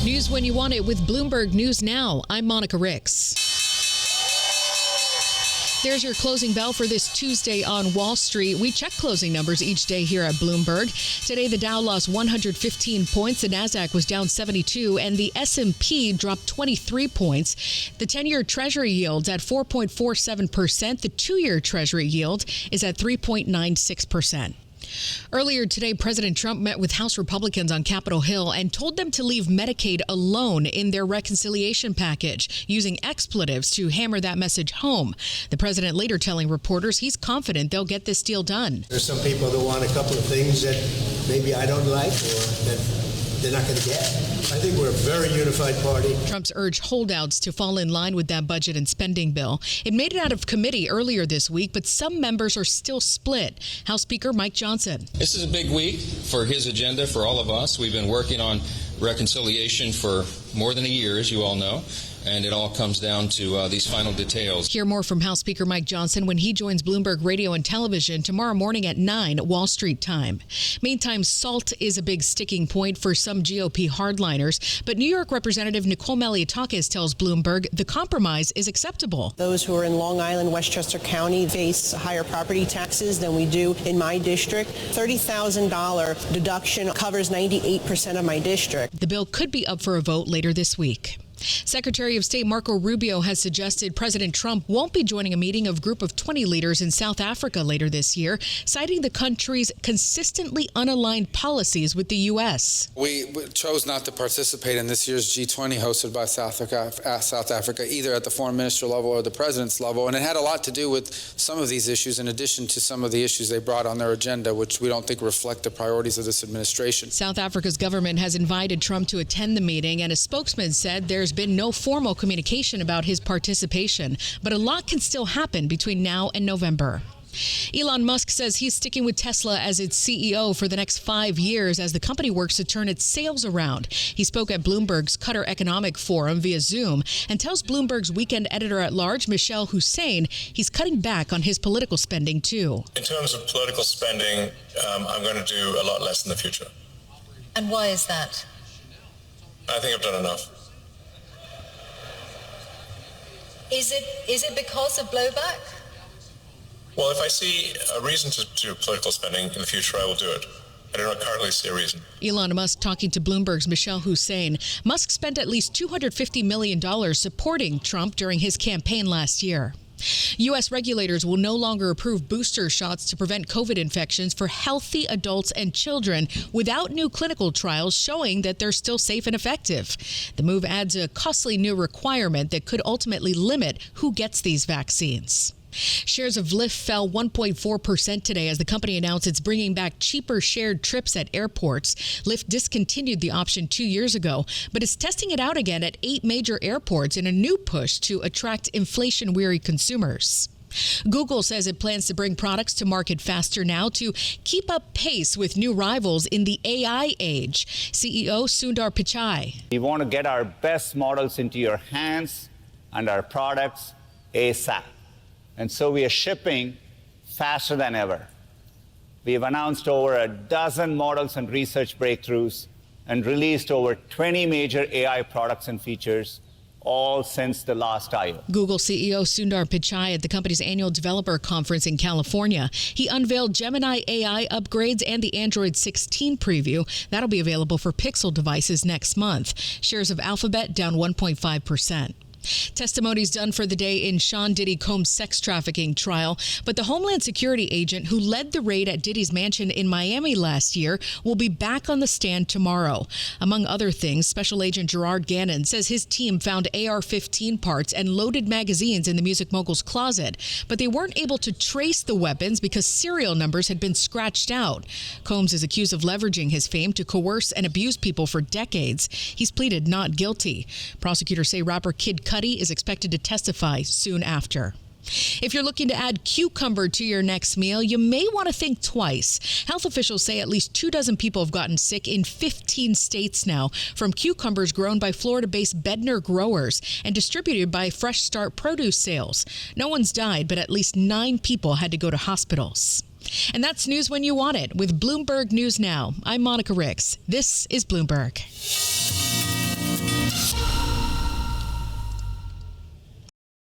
News when you want it with Bloomberg News Now. I'm Monica Rix. There's your closing bell for this Tuesday on Wall Street. We check closing numbers each day here at Bloomberg. Today, the Dow lost 115 points, the Nasdaq was down 72, and the S&P dropped 23 points. The 10-year Treasury yield's at 4.47%. The 2-year Treasury yield is at 3.96%. Earlier today, President Trump met with House Republicans on Capitol Hill and told them to leave Medicaid alone in their reconciliation package, using expletives to hammer that message home. The president later telling reporters he's confident they'll get this deal done. There's some people that want a couple of things that maybe I don't like or that they're not going to get. I think we're a very unified party. Trump's urged holdouts to fall in line with that budget and spending bill. It made it out of committee earlier this week, but some members are still split. House Speaker Mike Johnson. This is a big week for his agenda, for all of us. We've been working on reconciliation for more than a year, as you all know. And it all comes down to these final details. Hear more from House Speaker Mike Johnson when he joins Bloomberg Radio and Television tomorrow morning at 9 Wall Street time. Meantime, SALT is a big sticking point for some GOP hardliners, but New York Representative Nicole Malliotakis tells Bloomberg the compromise is acceptable. Those who are in Long Island, Westchester County face higher property taxes than we do in my district. $30,000 deduction covers 98% of my district. The bill could be up for a vote later this week. Secretary of State Marco Rubio has suggested President Trump won't be joining a meeting of Group of 20 leaders in South Africa later this year, citing the country's consistently unaligned policies with the U.S. We chose not to participate in this year's G20 hosted by South Africa, either at the foreign minister level or the president's level. And it had a lot to do with some of these issues, in addition to some of the issues they brought on their agenda, which we don't think reflect the priorities of this administration. South Africa's government has invited Trump to attend the meeting, and a spokesman said there's been no formal communication about his participation, but a lot can still happen between now and November. Elon Musk says he's sticking with Tesla as its CEO for the next 5 years as the company works to turn its sales around. He spoke at Bloomberg's Qatar Economic Forum via Zoom and tells Bloomberg's weekend editor-at-large, Michelle Hussein, he's cutting back on his political spending, too. In terms of political spending, I'm going to do a lot less in the future. And why is that? I think I've done enough. Is it because of blowback? Well, if I see a reason to do political spending in the future, I will do it. I do not currently see a reason. Elon Musk talking to Bloomberg's Michelle Hussein. Musk spent at least $250 million supporting Trump during his campaign last year. U.S. regulators will no longer approve booster shots to prevent COVID infections for healthy adults and children without new clinical trials showing that they're still safe and effective. The move adds a costly new requirement that could ultimately limit who gets these vaccines. Shares of Lyft fell 1.4% today as the company announced it's bringing back cheaper shared trips at airports. Lyft discontinued the option 2 years ago, but is testing it out again at 8 major airports in a new push to attract inflation-weary consumers. Google says it plans to bring products to market faster now to keep up pace with new rivals in the AI age. CEO Sundar Pichai. We want to get our best models into your hands and our products ASAP. And so we are shipping faster than ever. We have announced over a dozen models and research breakthroughs and released over 20 major AI products and features, all since the last I.O. Google CEO Sundar Pichai at the company's annual developer conference in California. He unveiled Gemini AI upgrades and the Android 16 preview. That'll be available for Pixel devices next month. Shares of Alphabet down 1.5%. Testimonies done for the day in Sean Diddy Combs' sex trafficking trial, but the Homeland Security agent who led the raid at Diddy's mansion in Miami last year will be back on the stand tomorrow. Among other things, Special Agent Gerard Gannon says his team found AR-15 parts and loaded magazines in the music mogul's closet, but they weren't able to trace the weapons because serial numbers had been scratched out. Combs is accused of leveraging his fame to coerce and abuse people for decades. He's pleaded not guilty. Prosecutors say rapper Kid Cudi is expected to testify soon after. If you're looking to add cucumber to your next meal, you may want to think twice. Health officials say at least 24 people have gotten sick in 15 states now from cucumbers grown by Florida-based Bedner growers and distributed by Fresh Start Produce Sales. No one's died, but at least 9 people had to go to hospitals. And that's news when you want it with Bloomberg News Now. I'm Monica Rix. This is Bloomberg.